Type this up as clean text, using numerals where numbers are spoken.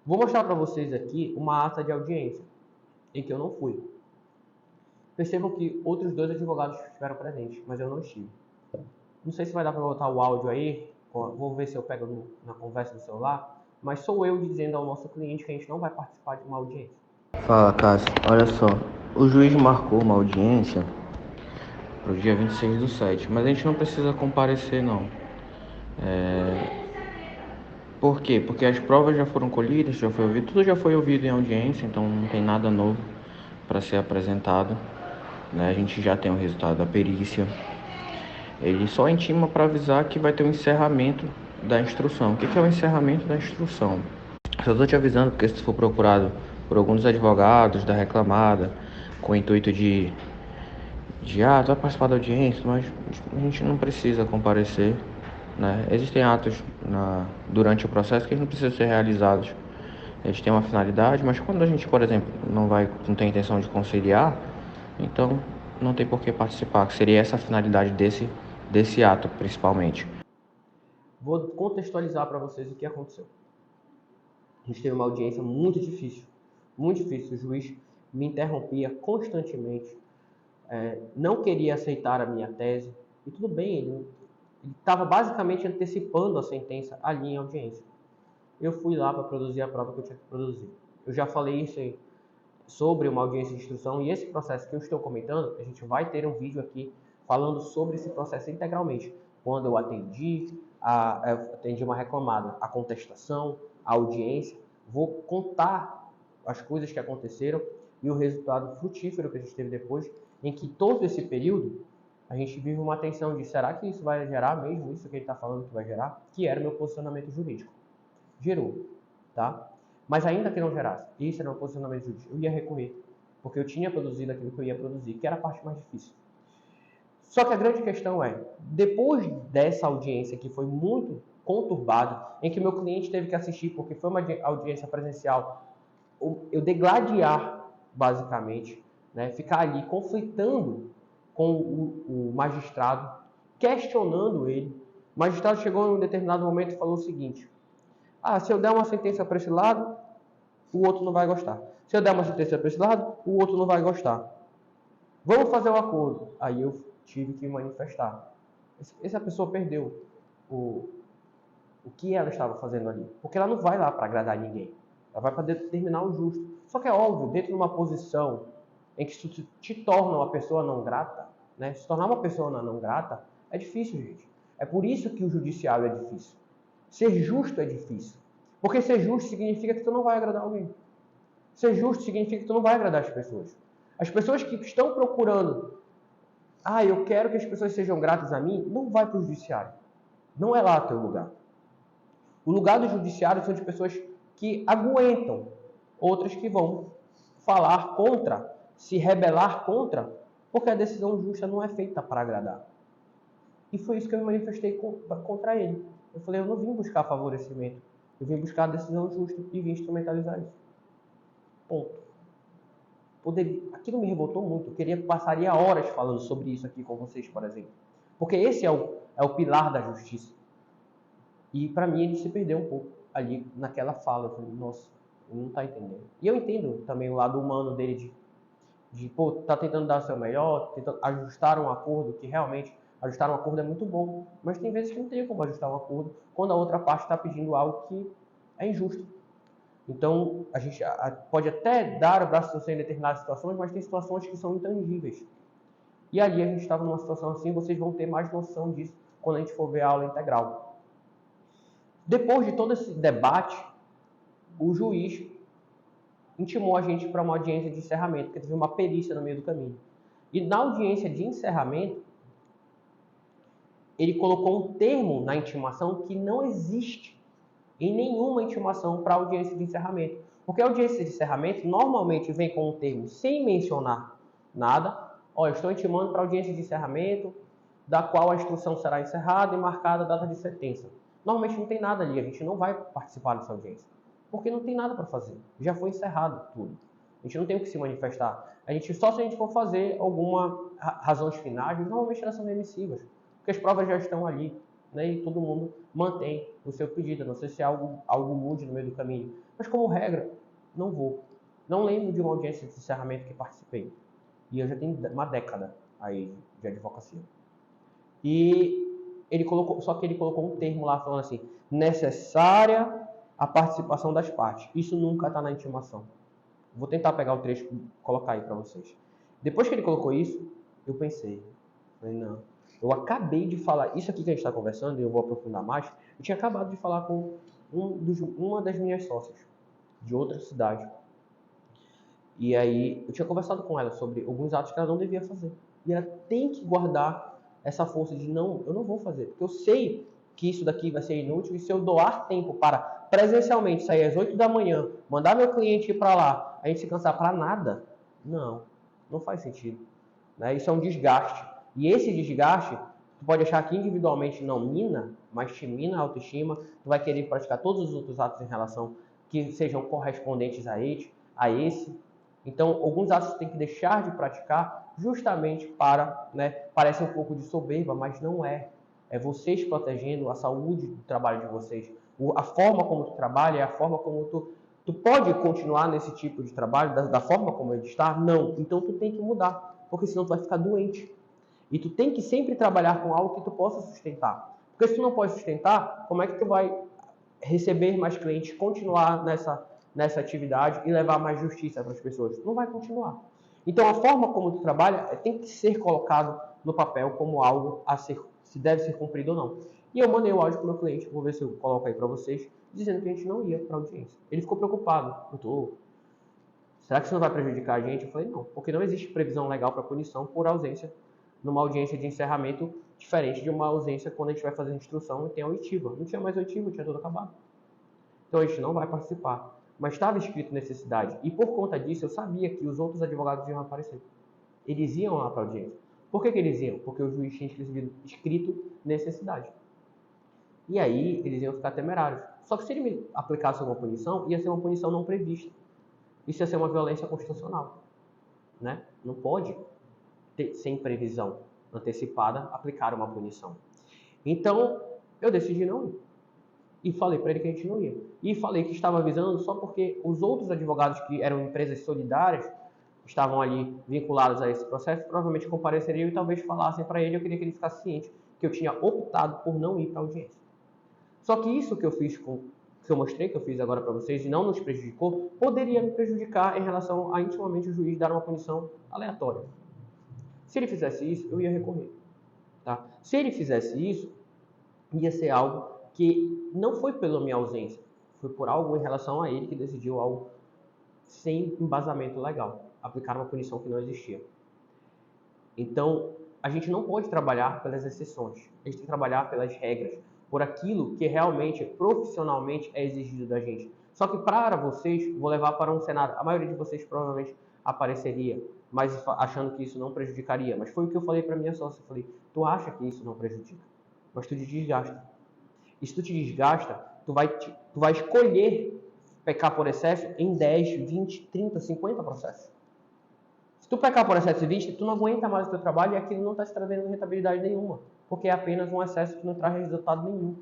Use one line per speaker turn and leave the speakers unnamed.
Vou mostrar para vocês aqui uma ata de audiência em que eu não fui. Percebam que outros 2 advogados estiveram presentes, mas eu não estive. Não sei se vai dar para botar o áudio aí, vou ver se eu pego na conversa do celular, mas sou eu dizendo ao nosso cliente que a gente não vai participar de uma audiência.
Fala, Cássio. Olha só, o juiz marcou uma audiência para o dia 26/7, mas a gente não precisa comparecer, não. Por quê? Porque as provas já foram colhidas, já foi ouvido, tudo já foi ouvido em audiência, então não tem nada novo para ser apresentado, né? A gente já tem o resultado da perícia. Ele só intima para avisar que vai ter o encerramento da instrução. O que é o encerramento da instrução? Só estou te avisando porque se for procurado por alguns advogados da reclamada com o intuito de tu vai participar da audiência, mas a gente não precisa comparecer, né? Existem atos durante o processo que não precisam ser realizados. Eles têm uma finalidade, mas quando a gente, por exemplo, não tem intenção de conciliar, então não tem por que participar, que seria essa a finalidade desse ato, principalmente.
Vou contextualizar para vocês o que aconteceu. A gente teve uma audiência muito difícil, muito difícil. O juiz me interrompia constantemente, não queria aceitar a minha tese, e tudo bem, ele estava basicamente antecipando a sentença ali em audiência. Eu fui lá para produzir a prova que eu tinha que produzir. Eu já falei isso sobre uma audiência de instrução, e esse processo que eu estou comentando, a gente vai ter um vídeo aqui falando sobre esse processo integralmente. Quando eu atendi uma reclamada, a contestação, a audiência, vou contar as coisas que aconteceram e o resultado frutífero que a gente teve depois, em que todo esse período a gente vive uma tensão de será que isso vai gerar mesmo isso que ele está falando que vai gerar? Que era o meu posicionamento jurídico. Gerou, tá? Mas ainda que não gerasse, isso era um posicionamento jurídico, eu ia recorrer, porque eu tinha produzido aquilo que eu ia produzir, que era a parte mais difícil. Só que a grande questão é, depois dessa audiência que foi muito conturbada, em que meu cliente teve que assistir, porque foi uma audiência presencial, eu degladiar, basicamente, né, ficar ali conflitando com o magistrado, questionando ele. O magistrado chegou em um determinado momento e falou o seguinte: se eu der uma sentença para esse lado, o outro não vai gostar. Se eu der uma sentença para esse lado, o outro não vai gostar. Vamos fazer um acordo. Aí eu tive que manifestar. Essa pessoa perdeu o que ela estava fazendo ali. Porque ela não vai lá para agradar ninguém. Ela vai para determinar o justo. Só que é óbvio, dentro de uma posição em que isso te torna uma pessoa não grata, né? Se tornar uma pessoa não grata é difícil, gente. É por isso que o judiciário é difícil. Ser justo é difícil. Porque ser justo significa que tu não vai agradar alguém. Ser justo significa que tu não vai agradar as pessoas. As pessoas que estão procurando, eu quero que as pessoas sejam gratas a mim, não vai para o judiciário. Não é lá teu lugar. O lugar do judiciário são de pessoas que aguentam, outras que vão falar contra, se rebelar contra, porque a decisão justa não é feita para agradar. E foi isso que eu me manifestei contra ele. Eu falei, eu não vim buscar favorecimento, eu vim buscar a decisão justa e vim instrumentalizar isso. Ponto. Aquilo me revoltou muito. Eu passaria horas falando sobre isso aqui com vocês, por exemplo. Porque esse é o pilar da justiça. E para mim ele se perdeu um pouco ali naquela fala. Eu falei, nossa, ele não está entendendo. E eu entendo também o lado humano dele tá tentando dar o seu melhor, tentando ajustar um acordo, que realmente ajustar um acordo é muito bom. Mas tem vezes que não tem como ajustar um acordo quando a outra parte está pedindo algo que é injusto. Então, a gente pode até dar o braço a torcer em determinadas situações, mas tem situações que são intangíveis. E ali a gente estava numa situação assim, vocês vão ter mais noção disso quando a gente for ver a aula integral. Depois de todo esse debate, o juiz intimou a gente para uma audiência de encerramento, porque teve uma perícia no meio do caminho. E na audiência de encerramento, ele colocou um termo na intimação que não existe em nenhuma intimação para audiência de encerramento. Porque a audiência de encerramento normalmente vem com um termo sem mencionar nada. Eu estou intimando para audiência de encerramento, da qual a instrução será encerrada e marcada a data de sentença. Normalmente não tem nada ali, a gente não vai participar dessa audiência. Porque não tem nada para fazer. Já foi encerrado tudo. A gente não tem o que se manifestar. Só se a gente for fazer alguma razões finais, normalmente elas são remissivas. Porque as provas já estão ali. né, e todo mundo mantém o seu pedido. Não sei se algo mude no meio do caminho. Mas, como regra, não vou. Não lembro de uma audiência de encerramento que participei. E eu já tenho uma década aí de advocacia. E só que ele colocou um termo lá falando assim, necessária a participação das partes. Isso nunca está na intimação. Vou tentar pegar o trecho e colocar aí para vocês. Depois que ele colocou isso, eu pensei, falei, não, eu acabei de falar, isso aqui que a gente está conversando, e eu vou aprofundar mais, eu tinha acabado de falar com uma das minhas sócias, de outra cidade. E aí, eu tinha conversado com ela sobre alguns atos que ela não devia fazer. E ela tem que guardar essa força de, não, eu não vou fazer. Porque eu sei que isso daqui vai ser inútil, e se eu doar tempo para presencialmente sair às 8 da manhã, mandar meu cliente ir para lá, a gente se cansar para nada, não faz sentido. Né? Isso é um desgaste. E esse desgaste, tu pode achar que individualmente não mina, mas te mina a autoestima, tu vai querer praticar todos os outros atos em relação que sejam correspondentes a esse. Então, alguns atos você tem que deixar de praticar justamente para, né, parece um pouco de soberba, mas não é. É vocês protegendo a saúde do trabalho de vocês. A forma como tu trabalha é a forma como tu pode continuar nesse tipo de trabalho da forma como ele está? Não. Então, tu tem que mudar, porque senão tu vai ficar doente. E tu tem que sempre trabalhar com algo que tu possa sustentar. Porque se tu não pode sustentar, como é que tu vai receber mais clientes, continuar nessa atividade e levar mais justiça para as pessoas? Não vai continuar. Então, a forma como tu trabalha tem que ser colocado no papel como algo a ser, se deve ser cumprido ou não. E eu mandei o áudio para o meu cliente, vou ver se eu coloco aí para vocês, dizendo que a gente não ia para a audiência. Ele ficou preocupado. Será que isso não vai prejudicar a gente? Eu falei, não, porque não existe previsão legal para punição por ausência numa audiência de encerramento, diferente de uma ausência quando a gente vai fazer a instrução e tem a oitiva. Não tinha mais oitiva, tinha tudo acabado. Então a gente não vai participar. Mas estava escrito necessidade. E por conta disso, eu sabia que os outros advogados iam aparecer. Eles iam lá para a audiência. Por que eles iam? Porque o juiz tinha escrito necessidade. E aí eles iam ficar temerários. Só que se ele me aplicasse uma punição, ia ser uma punição não prevista. Isso ia ser uma violência constitucional. Né? Não pode, sem previsão antecipada, aplicar uma punição. Então, eu decidi não ir. E falei para ele que a gente não ia. E falei que estava avisando só porque os outros advogados que eram empresas solidárias, estavam ali vinculados a esse processo, provavelmente compareceriam e talvez falassem para ele. Eu queria que ele ficasse ciente que eu tinha optado por não ir para a audiência. Só que isso que eu fiz, que eu mostrei, que eu fiz agora para vocês, e não nos prejudicou, poderia me prejudicar em relação a intimamente o juiz dar uma punição aleatória. Se ele fizesse isso, eu ia recorrer. Tá? Se ele fizesse isso, ia ser algo que não foi pela minha ausência, foi por algo em relação a ele que decidiu algo sem embasamento legal, aplicar uma punição que não existia. Então, a gente não pode trabalhar pelas exceções, a gente tem que trabalhar pelas regras, por aquilo que realmente, profissionalmente, é exigido da gente. Só que para vocês, vou levar para um cenário, a maioria de vocês provavelmente apareceria, mas achando que isso não prejudicaria. Mas foi o que eu falei para minha sócia, eu falei, tu acha que isso não prejudica, mas tu te desgasta. E se tu te desgasta, tu vai escolher pecar por excesso em 10, 20, 30, 50 processos. Se tu pecar por excesso de 20, tu não aguenta mais o teu trabalho e aquilo não está te trazendo rentabilidade nenhuma, porque é apenas um excesso que não traz resultado nenhum.